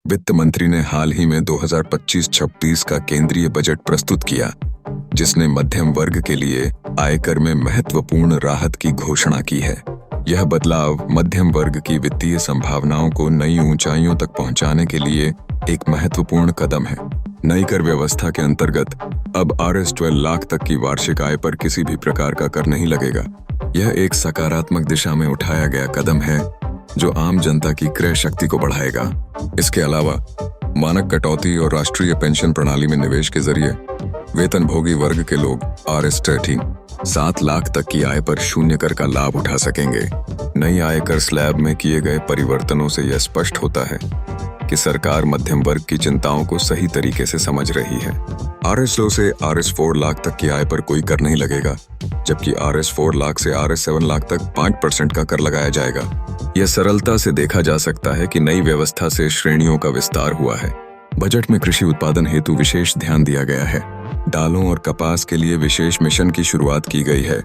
वित्त मंत्री ने हाल ही में 2025-26 का केंद्रीय बजट प्रस्तुत किया, जिसने मध्यम वर्ग के लिए आयकर में महत्वपूर्ण राहत की घोषणा की है। यह बदलाव मध्यम वर्ग की वित्तीय संभावनाओं को नई ऊंचाइयों तक पहुंचाने के लिए एक महत्वपूर्ण कदम है। नई कर व्यवस्था के अंतर्गत अब Rs 12 लाख तक की वार्षिक आय पर किसी भी प्रकार का कर नहीं लगेगा। यह एक सकारात्मक दिशा में उठाया गया कदम है जो आम जनता की क्रय शक्ति को बढ़ाएगा। इसके अलावा मानक कटौती और राष्ट्रीय पेंशन प्रणाली में निवेश के जरिए वेतनभोगी वर्ग के लोग Rs 13 7 लाख तक की आय पर शून्य कर का लाभ उठा सकेंगे। नई आयकर स्लैब में किए गए परिवर्तनों से यह स्पष्ट होता है कि सरकार मध्यम वर्ग की चिंताओं को सही तरीके से समझ रही है। Rs 2 से Rs 4 लाख तक की आय पर कोई कर नहीं लगेगा, जबकि Rs 4 लाख से Rs 7 लाख तक 5% का कर लगाया जाएगा। यह सरलता से देखा जा सकता है कि नई व्यवस्था से श्रेणियों का विस्तार हुआ है। बजट में कृषि उत्पादन हेतु विशेष ध्यान दिया गया है। दालों और कपास के लिए विशेष मिशन की शुरुआत की गई है,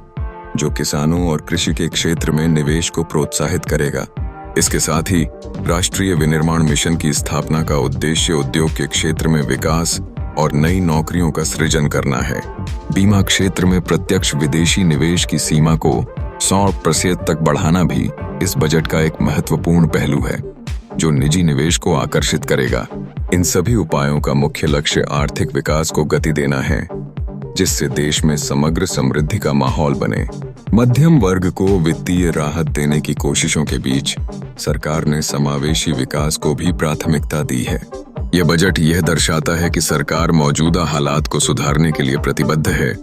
जो किसानों और कृषि के क्षेत्र में निवेश को प्रोत्साहित करेगा। इसके साथ ही राष्ट्रीय विनिर्माण मिशन की स्थापना का उद्देश्य उद्योग के क्षेत्र में विकास और नई नौकरियों का सृजन करना है। बीमा क्षेत्र में प्रत्यक्ष विदेशी निवेश की सीमा को 100% तक बढ़ाना भी इस बजट का एक महत्वपूर्ण पहलू है, जो निजी निवेश को आकर्षित करेगा। इन सभी उपायों का मुख्य लक्ष्य आर्थिक विकास को गति देना है, जिससे देश में समग्र समृद्धि का माहौल बने। मध्यम वर्ग को वित्तीय राहत देने की कोशिशों के बीच सरकार ने समावेशी विकास को भी प्राथमिकता दी है। यह बजट यह दर्शाता है कि सरकार मौजूदा हालात को सुधारने के लिए प्रतिबद्ध है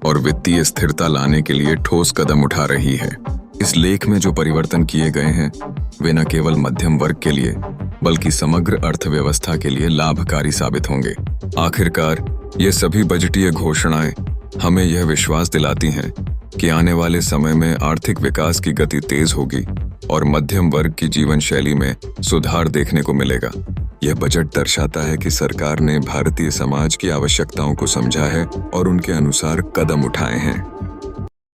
और वित्तीय स्थिरता लाने के लिए ठोस कदम उठा रही है। इस लेख में जो परिवर्तन किए गए हैं, वे न केवल मध्यम वर्ग के लिए बल्कि समग्र अर्थव्यवस्था के लिए लाभकारी साबित होंगे। आखिरकार ये सभी बजटीय घोषणाएं हमें यह विश्वास दिलाती हैं कि आने वाले समय में आर्थिक विकास की गति तेज होगी और मध्यम वर्ग की जीवन शैली में सुधार देखने को मिलेगा। यह बजट दर्शाता है कि सरकार ने भारतीय समाज की आवश्यकताओं को समझा है और उनके अनुसार कदम उठाए हैं।